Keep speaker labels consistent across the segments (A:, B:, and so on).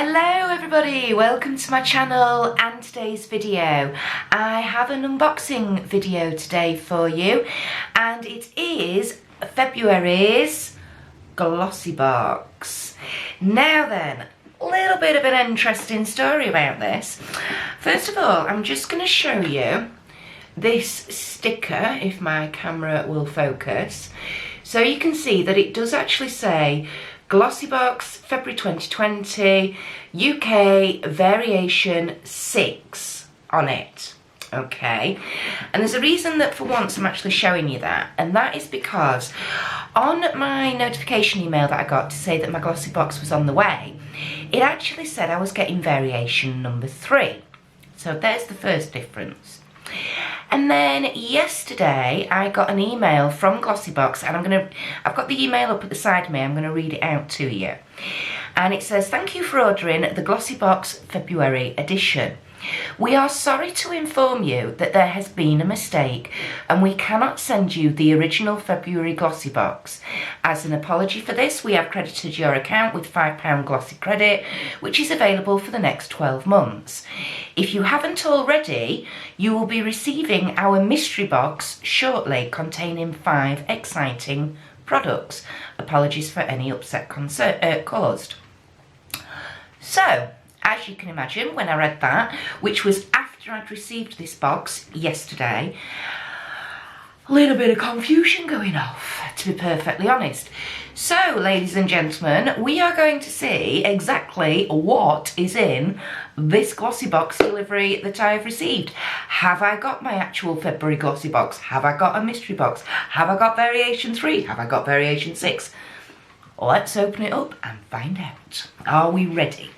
A: Hello everybody, welcome to my channel and today's video. I have an unboxing video today for you and it is February's Glossybox. Now then, a little bit of an interesting story about this. First of all, I'm just going to show you this sticker, if my camera will focus. So you can see that it does actually say Glossybox February 2020 UK variation 6 on it. Okay, and there's a reason that for once I'm actually showing you that, and that is because on my notification email that I got to say that my Glossybox was on the way, it actually said I was getting variation number 3. So there's the first difference. And then yesterday I got an email from Glossybox, and I've got the email up at the side of me. I'm going to read it out to you. And it says, "Thank you for ordering the Glossybox February edition. We are sorry to inform you that there has been a mistake and we cannot send you the original February Glossybox. As an apology for this, we have credited your account with £5 Glossy credit, which is available for the next 12 months. If you haven't already, you will be receiving our mystery box shortly containing 5 exciting products. Apologies for any upset caused." So, as you can imagine, when I read that, which was after I'd received this box yesterday, a little bit of confusion going off, to be perfectly honest. So, ladies and gentlemen, we are going to see exactly what is in this Glossybox delivery that I have received. Have I got my actual February Glossybox? Have I got a mystery box? Have I got variation 3? Have I got variation 6? Let's open it up and find out. Are we ready?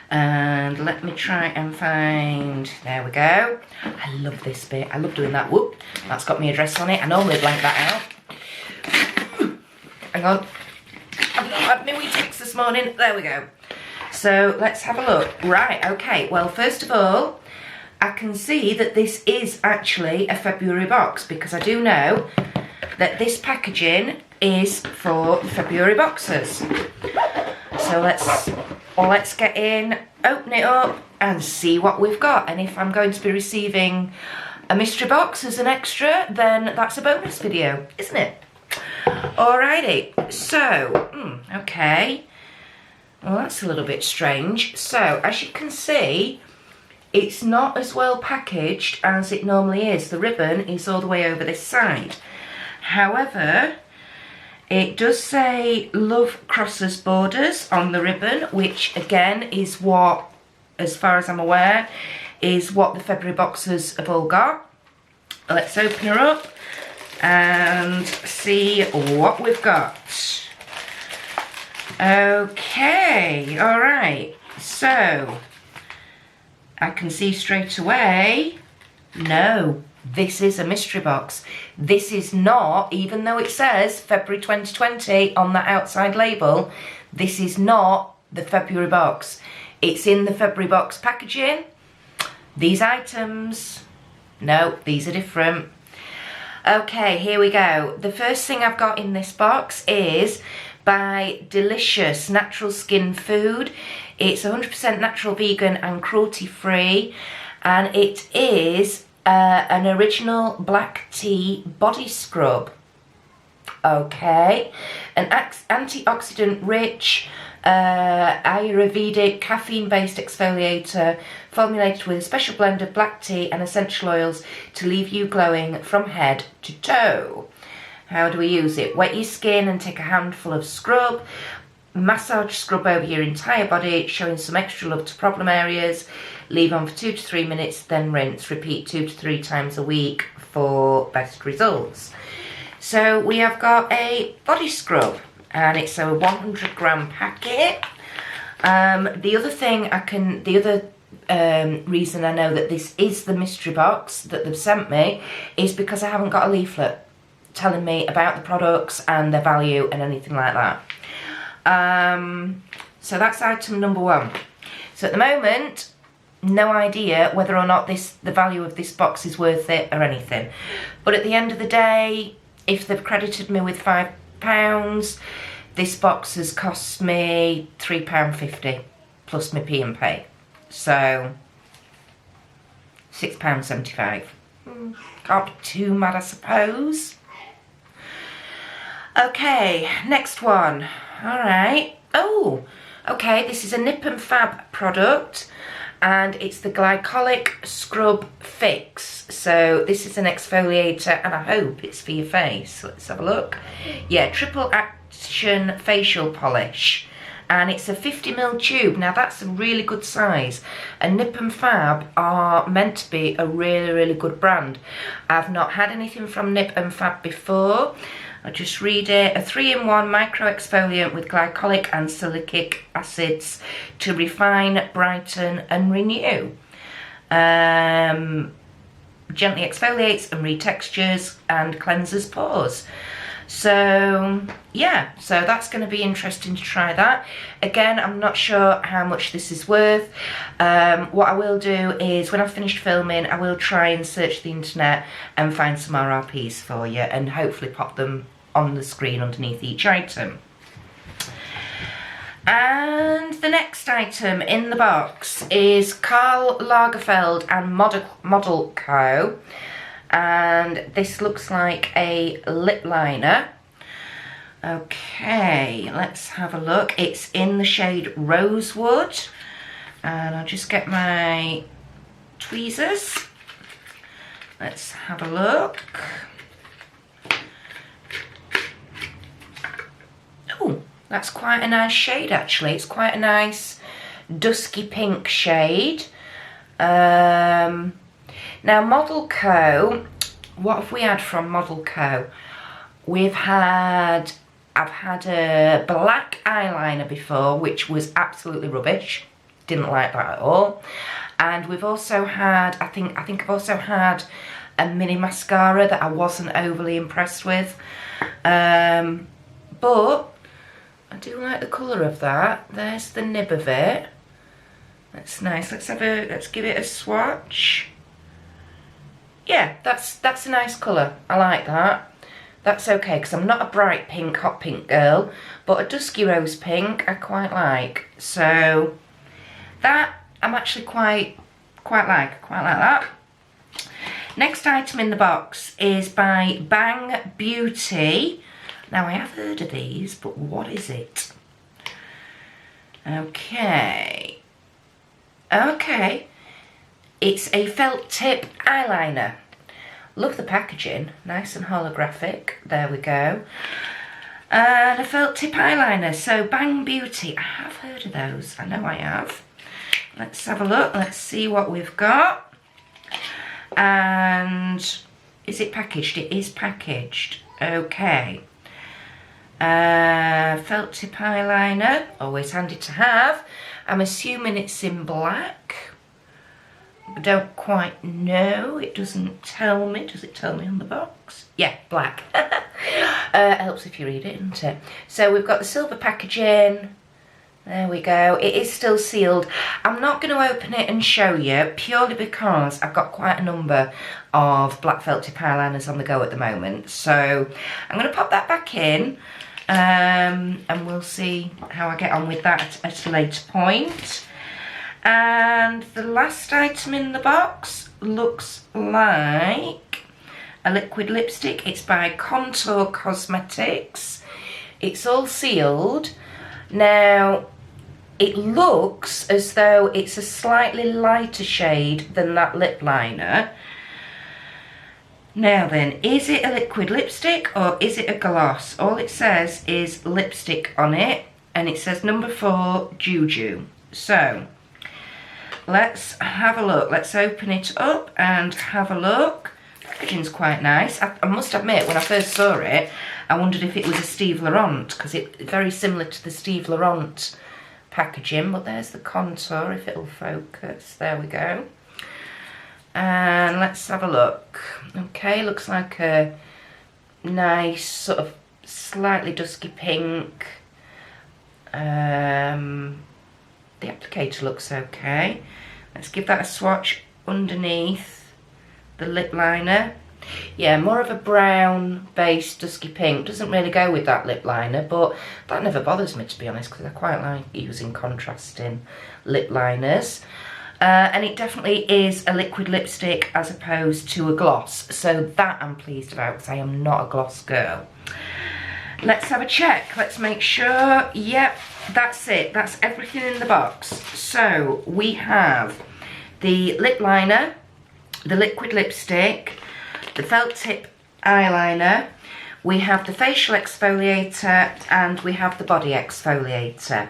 A: And let me try and find, there we go. I love this bit, I love doing that. Whoop, that's got my address on it. I normally blank that out. Hang on, I've not had my wee ticks this morning. There we go. So let's have a look. Right, okay, well first of all, I can see that this is actually a February box, because I do know that this packaging is for February boxes. So let's get in, open it up and see what we've got. And if I'm going to be receiving a mystery box as an extra, then that's a bonus video, isn't it? Alrighty, so, okay. Well, that's a little bit strange. So, as you can see, it's not as well packaged as it normally is. The ribbon is all the way over this side. However, it does say Love Crosses Borders on the ribbon, which again is what, as far as I'm aware, is what the February boxes have all got. Let's open her up and see what we've got. Okay, alright, so I can see straight away, no, this is a mystery box. This is not, even though it says February 2020 on that outside label, this is not the February box. It's in the February box packaging. These items, no, these are different. Okay, here we go. The first thing I've got in this box is by Delicious Natural Skin Food. It's 100% natural, vegan and cruelty free, and it is an original black tea body scrub. Okay, an antioxidant rich Ayurvedic caffeine based exfoliator formulated with a special blend of black tea and essential oils to leave you glowing from head to toe. How do we use it? Wet your skin and take a handful of scrub. Massage scrub over your entire body, showing some extra love to problem areas. Leave on for 2 to 3 minutes, then rinse. Repeat 2 to 3 times a week for best results. So we have got a body scrub, and it's a 100-gram packet. The other thing reason I know that this is the mystery box that they've sent me is because I haven't got a leaflet telling me about the products and their value and anything like that. So that's item number 1. So at the moment, no idea whether or not the value of this box is worth it or anything. But at the end of the day, if they've credited me with £5, this box has cost me £3.50 plus my P&Pay. So £6.75. Can't be too mad, I suppose. Okay, next one. Alright. Oh, okay, this is a Nip and Fab product, and it's the Glycolic Scrub Fix. So this is an exfoliator, and I hope it's for your face. Let's have a look. Yeah, triple action facial polish. And it's a 50ml tube. Now that's a really good size. And Nip and Fab are meant to be a really, really good brand. I've not had anything from Nip and Fab before. I'll just read it. A 3-in-1 micro exfoliant with glycolic and salicylic acids to refine, brighten and renew. Gently exfoliates and retextures and cleanses pores. So yeah, so that's going to be interesting to try that. Again, I'm not sure how much this is worth. What I will do is when I've finished filming, I will try and search the internet and find some RRPs for you and hopefully pop them on the screen underneath each item. And the next item in the box is Karl Lagerfeld and Model Co. And this looks like a lip liner. Okay, let's have a look. It's in the shade Rosewood. And I'll just get my tweezers. Let's have a look. Oh, that's quite a nice shade actually. It's quite a nice dusky pink shade. Now Model Co, what have we had from Model Co? I've had a black eyeliner before, which was absolutely rubbish. Didn't like that at all. And we've also had, I think I've also had a mini mascara that I wasn't overly impressed with. But I do like the colour of that. There's the nib of it. That's nice. Let's give it a swatch. Yeah, that's a nice colour. I like that. That's okay, because I'm not a bright pink, hot pink girl, but a dusky rose pink I quite like. So that I'm actually quite like that. Next item in the box is by Bang Beauty. Now I have heard of these, but what is it? Okay. It's a felt tip eyeliner. Love the packaging, nice and holographic. There we go. And a felt tip eyeliner. So Bang Beauty, I have heard of those. I know I have. Let's have a look. Let's see what we've got. And is it packaged? It is packaged. Okay. Felt tip eyeliner, always handy to have. I'm assuming it's in black. I don't quite know. It doesn't tell me. Does it tell me on the box? Yeah, black. Helps if you read it, doesn't it? So we've got the silver packaging. There we go. It is still sealed. I'm not going to open it and show you purely because I've got quite a number of black felt tip eyeliners on the go at the moment. So I'm going to pop that back in and we'll see how I get on with that at a later point. And the last item in the box looks like a liquid lipstick. It's by Contour Cosmetics. It's all sealed. Now, it looks as though it's a slightly lighter shade than that lip liner. Now then, is it a liquid lipstick or is it a gloss? All it says is lipstick on it, and it says number 4 Juju. So let's have a look. Let's open it up and have a look. The packaging's quite nice. I must admit, when I first saw it, I wondered if it was a Steve Laurent, because it's very similar to the Steve Laurent packaging. But there's the contour, if it'll focus. There we go. And let's have a look. Okay, looks like a nice sort of slightly dusky pink. The applicator looks okay. Let's give that a swatch underneath the lip liner. Yeah, more of a brown based dusky pink. Doesn't really go with that lip liner, but that never bothers me, to be honest, because I quite like using contrasting lip liners. And it definitely is a liquid lipstick as opposed to a gloss, so that I'm pleased about because I am not a gloss girl. Let's have a check. Let's make sure. Yep, that's it. That's everything in the box. So we have the lip liner, the liquid lipstick, the felt tip eyeliner, we have the facial exfoliator, and we have the body exfoliator.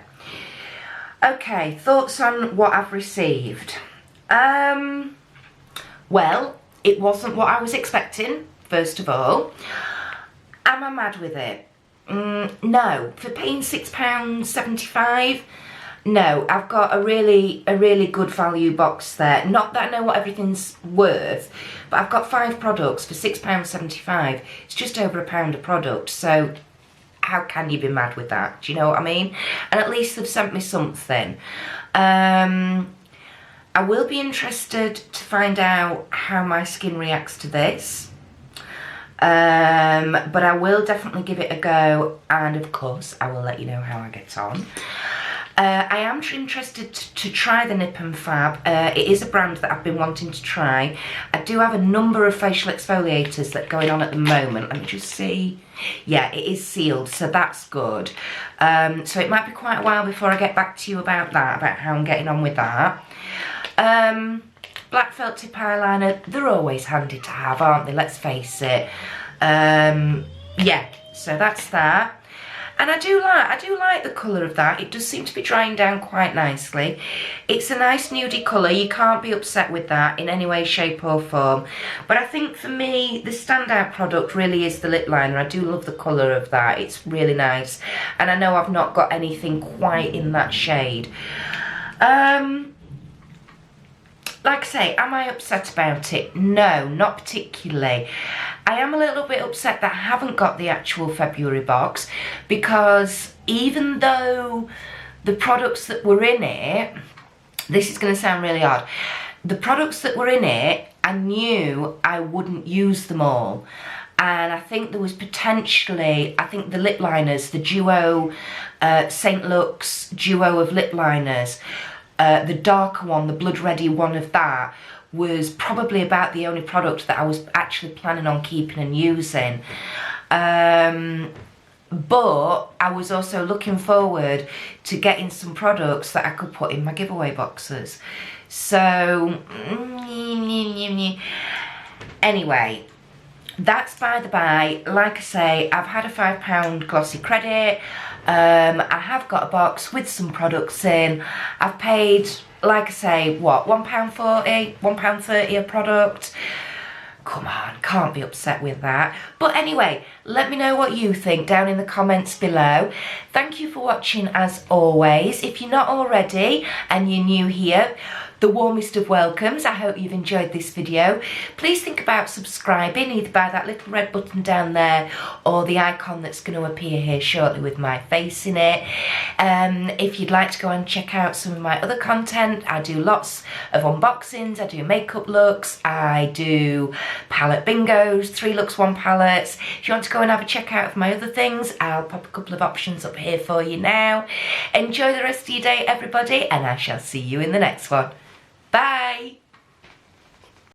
A: Okay, thoughts on what I've received? Well, it wasn't what I was expecting, first of all. Am I mad with it? No. For paying £6.75, no. I've got a really good value box there. Not that I know what everything's worth, but I've got 5 products for £6.75. It's just over £1 a product, so how can you be mad with that? Do you know what I mean? And at least they've sent me something. I will be interested to find out how my skin reacts to this. But I will definitely give it a go, and of course I will let you know how I get on. I am interested to try the Nip and Fab. It is a brand that I've been wanting to try. I do have a number of facial exfoliators that are going on at the moment. Let me just see. Yeah, it is sealed, so that's good. So it might be quite a while before I get back to you about that, about how I'm getting on with that. Black felt tip eyeliner, they're always handy to have, aren't they? Let's face it. Yeah, so that's that. And I do like the colour of that. It does seem to be drying down quite nicely. It's a nice nudie colour. You can't be upset with that in any way, shape or form. But I think for me, the standout product really is the lip liner. I do love the colour of that. It's really nice. And I know I've not got anything quite in that shade. Like I say, am I upset about it? No, not particularly. I am a little bit upset that I haven't got the actual February box, because even though the products that were in it, this is going to sound really odd, the products that were in it, I knew I wouldn't use them all. And I think there was potentially, I think the lip liners, the duo, St. Luxe duo of lip liners, the darker one, the blood reddy one of that, was probably about the only product that I was actually planning on keeping and using. But I was also looking forward to getting some products that I could put in my giveaway boxes. So, anyway, that's by the by. Like I say, I've had a £5 glossy credit. I have got a box with some products in. I've paid, like I say, what, £1.40, £1.30 a product. Come on, can't be upset with that. But anyway, let me know what you think down in the comments below. Thank you for watching as always. If you're not already and you're new here, the warmest of welcomes. I hope you've enjoyed this video. Please think about subscribing either by that little red button down there or the icon that's going to appear here shortly with my face in it. If you'd like to go and check out some of my other content, I do lots of unboxings, I do makeup looks, I do palette bingos, 3 looks 1 palettes. If you want to go and have a check out of my other things, I'll pop a couple of options up here for you now. Enjoy the rest of your day, everybody, and I shall see you in the next one. Bye!